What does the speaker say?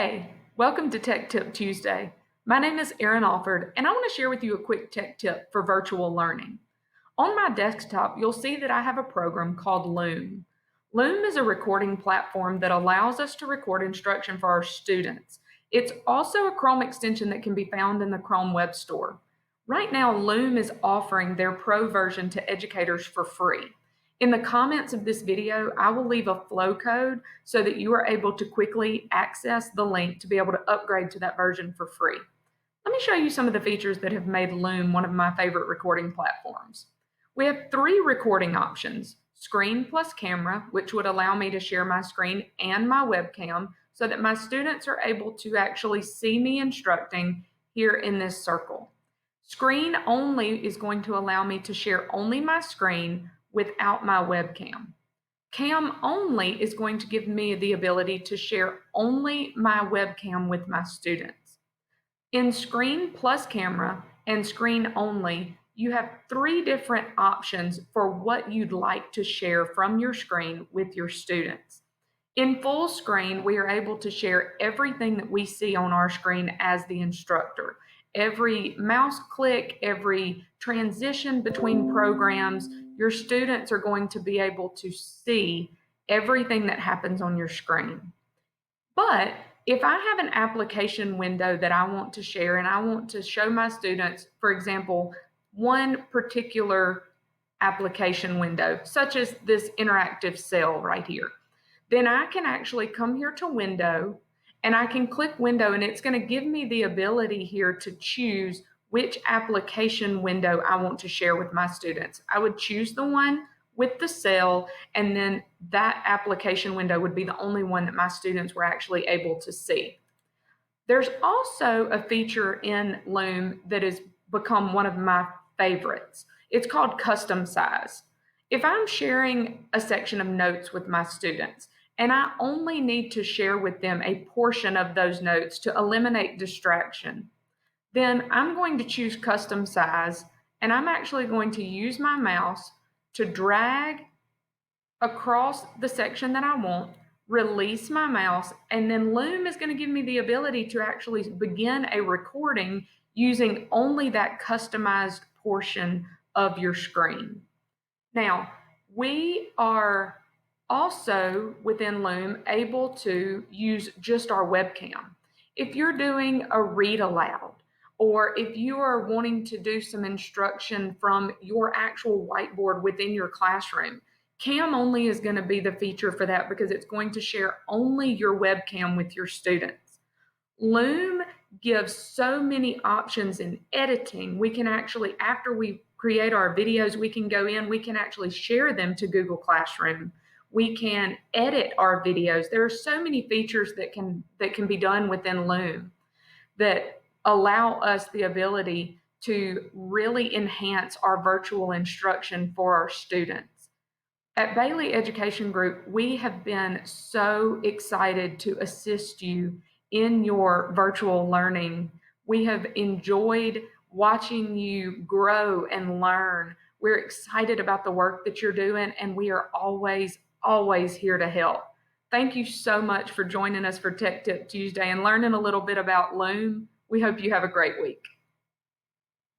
Hey, welcome to Tech Tip Tuesday. My name is Erin Alford, and I want to share with you a quick tech tip for virtual learning. On my desktop, you'll see that I have a program called Loom. Loom is a recording platform that allows us to record instruction for our students. It's also a Chrome extension that can be found in the Chrome Web Store. Right now, Loom is offering their pro version to educators for free. In the comments of this video, I will leave a flow code so that you are able to quickly access the link to be able to upgrade to that version for free. Let me show you some of the features that have made Loom one of my favorite recording platforms. We have 3 recording options: screen plus camera, which would allow me to share my screen and my webcam so that my students are able to actually see me instructing here in this circle. Screen only is going to allow me to share only my screen without my webcam. Cam only is going to give me the ability to share only my webcam with my students. In screen plus camera and screen only, you have 3 different options for what you'd like to share from your screen with your students. In full screen, we are able to share everything that we see on our screen as the instructor. Every mouse click, every transition between programs, your students are going to be able to see everything that happens on your screen. But if I have an application window that I want to share and I want to show my students, for example, one particular application window, such as this interactive cell right here, then I can actually come here to window and I can click window, and it's going to give me the ability here to choose which application window I want to share with my students. I would choose the one with the cell, and then that application window would be the only one that my students were actually able to see. There's also a feature in Loom that has become one of my favorites. It's called custom size. If I'm sharing a section of notes with my students, and I only need to share with them a portion of those notes to eliminate distraction, then I'm going to choose custom size, and I'm actually going to use my mouse to drag across the section that I want, release my mouse, and then Loom is going to give me the ability to actually begin a recording using only that customized portion of your screen. Now, we are also within Loom able to use just our webcam. If you're doing a read aloud, or if you are wanting to do some instruction from your actual whiteboard within your classroom, cam only is going to be the feature for that because it's going to share only your webcam with your students. Loom gives so many options in editing. We can actually, after we create our videos, we can go in, we can actually share them to Google Classroom. We can edit our videos. There are so many features that can be done within Loom that allow us the ability to really enhance our virtual instruction for our students. At Bailey Education Group, we have been so excited to assist you in your virtual learning. We have enjoyed watching you grow and learn. We're excited about the work that you're doing, and we are always here to help. Thank you so much for joining us for Tech Tip Tuesday and learning a little bit about Loom. We hope you have a great week.